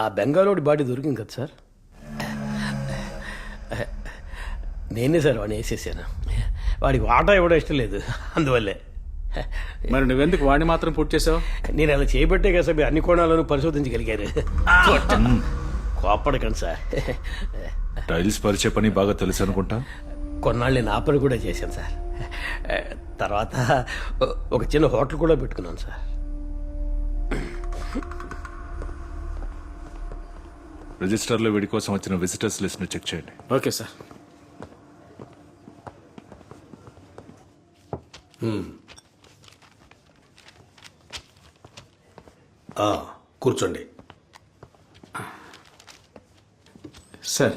ఆ బెంగాలోడి బాడీ దొరికింది కదా సార్. నేనే సార్ వాడిని వేసేసాను. వాడికి వాటా ఇవ్వడం ఇష్టం లేదు, అందువల్లే. మరి నువ్వెందుకు వాడిని మాత్రం పుట్ చేసావు? నేను అలా చేయబట్టే కదా సార్ మీరు అన్ని కోణాలను పరిశోధించగలిగారు. కోపడకండి సార్. టైల్స్ పరిచే పని బాగా తెలుసు అనుకుంటా. కొన్నాళ్ళు నేను ఆ పని కూడా చేశాను సార్. తర్వాత ఒక చిన్న హోటల్ కూడా పెట్టుకున్నాను సార్. రిజిస్టర్లో వీడి కోసం వచ్చిన విజిటర్స్ లిస్ట్ని చెక్ చేయండి. Okay sir. కూర్చోండి సార్.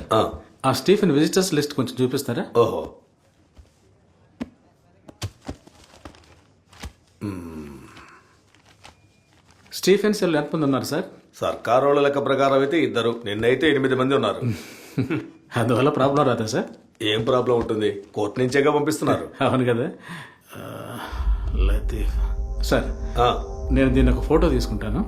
ఆ స్టీఫెన్ విజిటర్స్ లిస్ట్ కొంచెం చూపిస్తారా? ఓహో, స్టీఫెన్ సెల్ ఎంతమంది ఉన్నారు సార్? సర్కారు వాళ్ళ లెక్క ప్రకారం అయితే 2, నిన్నైతే 8 మంది ఉన్నారు. అందువల్ల ప్రాబ్లం రాదా సార్? ఏం ప్రాబ్లం ఉంటుంది, కోర్టు నుంచేగా పంపిస్తున్నారు. అవును కదా. లతీఫ్ సార్, ఆ, నేను దీన్ని ఒక ఫోటో తీసుకుంటాను.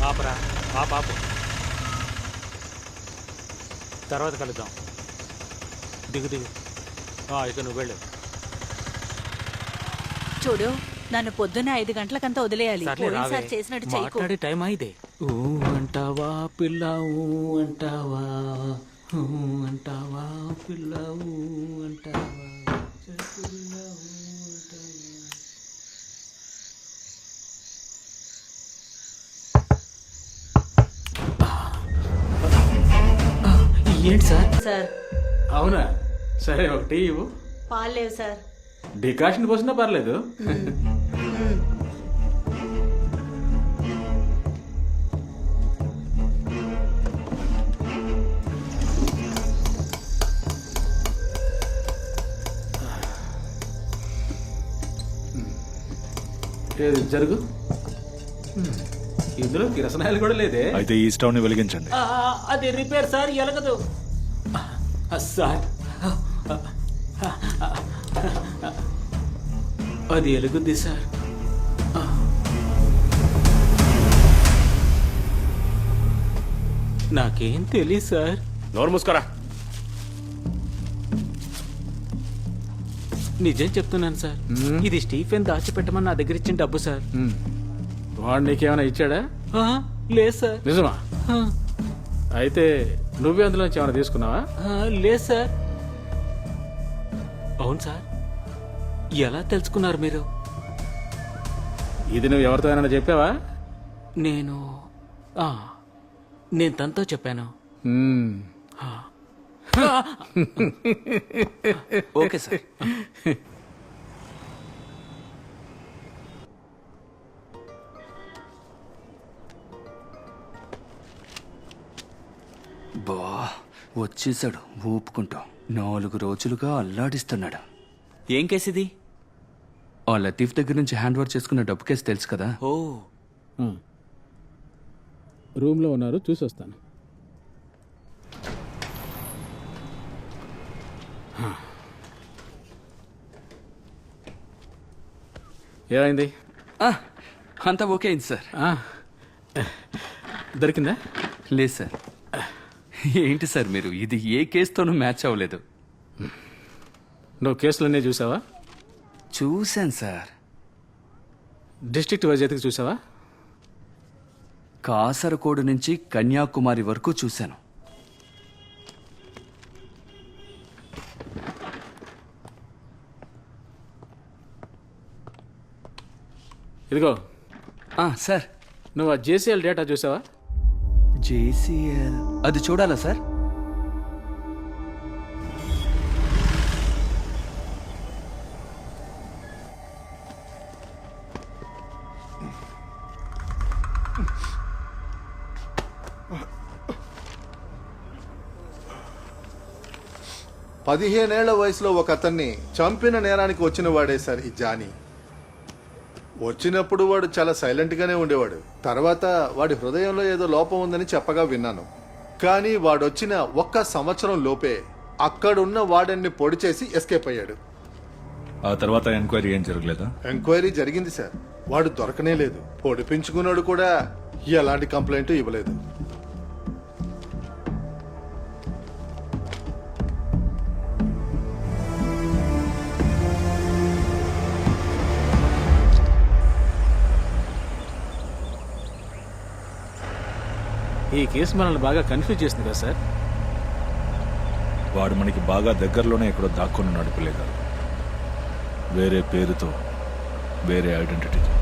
పాపరా పాపు, తర్వాత కలుద్దాం. దిగు దిగు, ఇక నువ్వు వెళ్ళు. చూడు, నన్ను పొద్దున్న 5 గంటలకంతా వదిలేయాలి. పోయినసారి చేసినట్టు చేయకు. మాట్లాడే టైం అయితే అంటావా పిల్ల, అంటావా అంటావా పిల్ల, అంటావా. ఏంటి సార్? సార్, అవునా? సరే, ఒక టీ ఇవ్వు. పాలు లేవు సార్. డికాషన్ పోసినా పర్లేదు. ఏది జరుగు. ఇందులో కిరసనాయలు కూడా లేదే. అయితే ఈ స్టవ్ ని వెలిగించండి. అది రిపేర్ సార్, ఎలగదు సార్. అది ఎలుగుద్ది సార్. నాకేం తెలియదు సార్. నోరు మూసుకోరా. నిజం చెప్తున్నాను సార్, ఇది స్టీఫెన్ దాచిపెట్టమని నా దగ్గర ఇచ్చిన డబ్బు సార్. వాడు నీకేమైనా ఇచ్చాడా? లేదు సార్. నిజమా? అయితే నువ్వే అందులోంచి ఏమైనా తీసుకున్నావా? లేదు సార్. అవును సార్. ఎలా తెలుసుకున్నారు మీరు? ఇది నువ్వు ఎవరితో అయినా చెప్పావా? నేను తనతో చెప్పాను. Okay sir. బా, వచ్చేసాడు ఊపుకుంటూ. 4 రోజులుగా అల్లాడిస్తున్నాడు. ఏం కేసు ఇది? ఆ లతీఫ్ దగ్గర నుంచి హ్యాండ్ ఓవర్ చేసుకున్న డబ్బు కేసు తెలుసు కదా. ఓ, రూమ్లో ఉన్నారు, చూసి వస్తాను. ఏమైంది? అంతా ఓకే అయింది సార్. దొరికిందా? లేదు సార్. ఏంటి సార్ మీరు, ఇది ఏ కేసుతోనూ మ్యాచ్ అవ్వలేదు. నువ్వు కేసులన్నీ చూసావా? చూశాను సార్. డిస్ట్రిక్ట్ వైజ్ ఎతికి చూసావా? కాసరకోడు నుంచి కన్యాకుమారి వరకు చూశాను. ఇదిగో. సార్, నువ్వు ఆ జేసీఎల్ డేటా చూసావా? జేసీఎల్ అది చూడాలా సార్? పదిహేనేళ్ల వయసులో ఒక అతన్ని చంపిన నేరానికి వచ్చిన వాడే సార్ ఈ జానీ. వచ్చినప్పుడు వాడు చాలా సైలెంట్గానే ఉండేవాడు. తర్వాత వాడి హృదయంలో ఏదో లోపం ఉందని చెప్పగా విన్నాను. కానీ వాడొచ్చిన 1 సంవత్సరం లోపే అక్కడున్న వాడన్ని పొడి చేసి ఎస్కేప్ అయ్యాడు. ఆ తర్వాత ఎంక్వైరీ ఏం జరగలేదా? ఎంక్వైరీ జరిగింది సార్, వాడు దొరకనే లేదు. పొడిపించుకున్నాడు కూడా ఎలాంటి కంప్లైంట్ ఇవ్వలేదు. ఈ కేసు మనల్ని బాగా కన్ఫ్యూజ్ చేసింది కదా సార్. వాడు మనకి బాగా దగ్గరలోనే ఎక్కడో దాక్కుని ఉన్నాడు పిల్లయ్య గారు. వేరే పేరుతో, వేరే ఐడెంటిటీతో.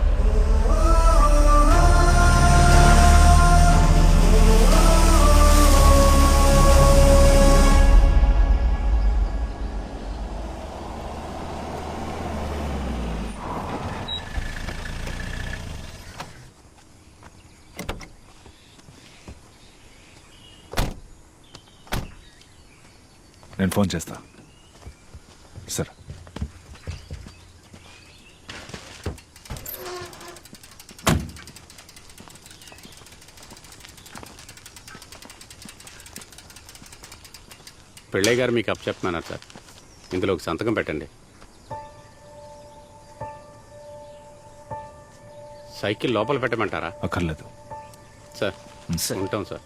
నేను ఫోన్ చేస్తా. సరే. పిళ్ళయ్య గారు మీకు అప్పచెప్తున్నాను సార్. ఇందులో ఒక సంతకం పెట్టండి. సైకిల్ లోపల పెట్టమంటారా? అక్కర్లేదు సార్. ఉంటాం సార్.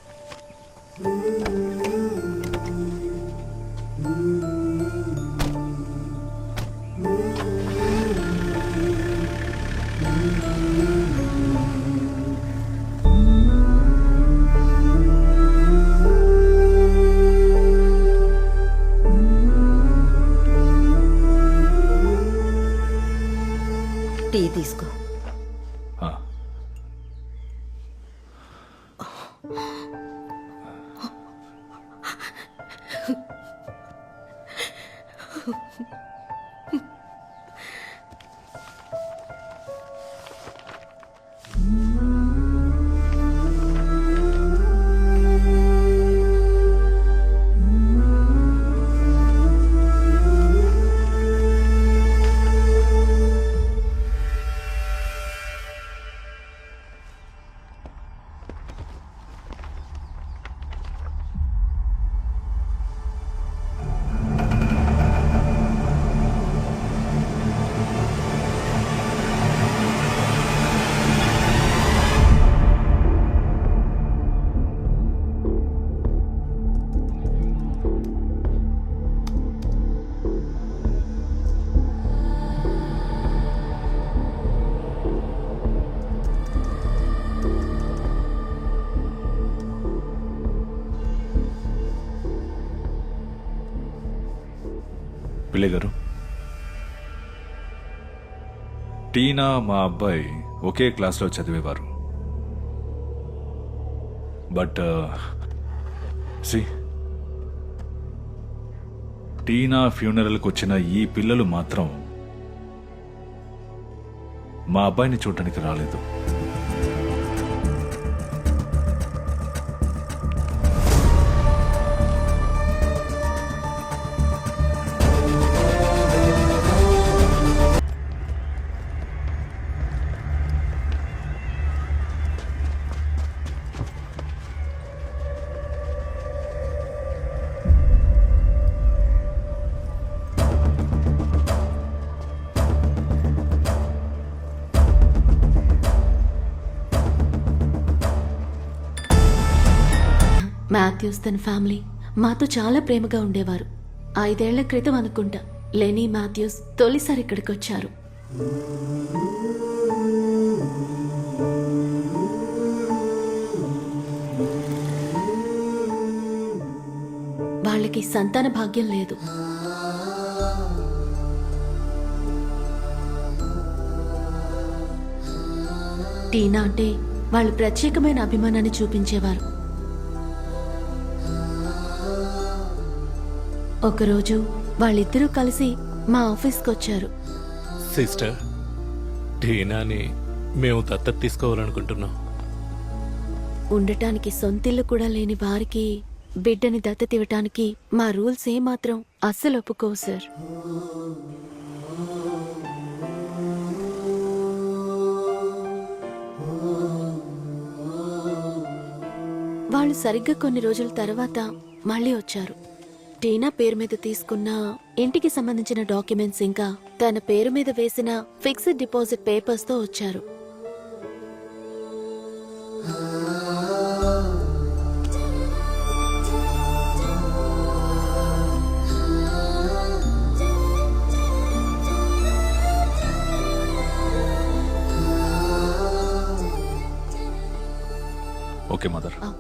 టీ తీసుకో. ఆ. పిల్లయ్య గారు, టీనా మా అబ్బాయి ఒకే క్లాస్లో చదివేవారు. బట్ టీనా ఫ్యూనరల్కి వచ్చిన ఈ పిల్లలు మాత్రం మా అబ్బాయిని చూడటానికి రాలేదు. మాథ్యూస్ తన ఫ్యామిలీ మాతో చాలా ప్రేమగా ఉండేవారు. 5 ఏళ్ల క్రితం అనుకుంటా లెనీ మాథ్యూస్ తొలిసారి ఇక్కడికి వచ్చారు. వాళ్ళకి సంతాన భాగ్యం లేదు. టీనా అంటే వాళ్ళు ప్రత్యేకమైన అభిమానాన్ని చూపించేవారు. ఒకరోజు వాళ్ళిద్దరూ కలిసి మా ఆఫీస్కి వచ్చారు. సిస్టర్, టీనాని మేము దత్తత తీసుకోవాలనుకుంటున్నాం. ఉండటానికి సొంతిల్లు కూడా లేని వారికి బిడ్డని దత్తత ఇవ్వటానికి మా రూల్స్ ఏమాత్రం అస్సలు ఒప్పుకోవు సార్. వాళ్ళు సరిగ్గా కొన్ని రోజుల తర్వాత మళ్ళీ వచ్చారు. టీనా పేరు మీద తీసుకున్న ఇంటికి సంబంధించిన డాక్యుమెంట్స్ ఇంకా తన పేరు మీద వేసిన ఫిక్స్డ్ డిపాజిట్ పేపర్స్ తో వచ్చారు. Okay mother. ఆ,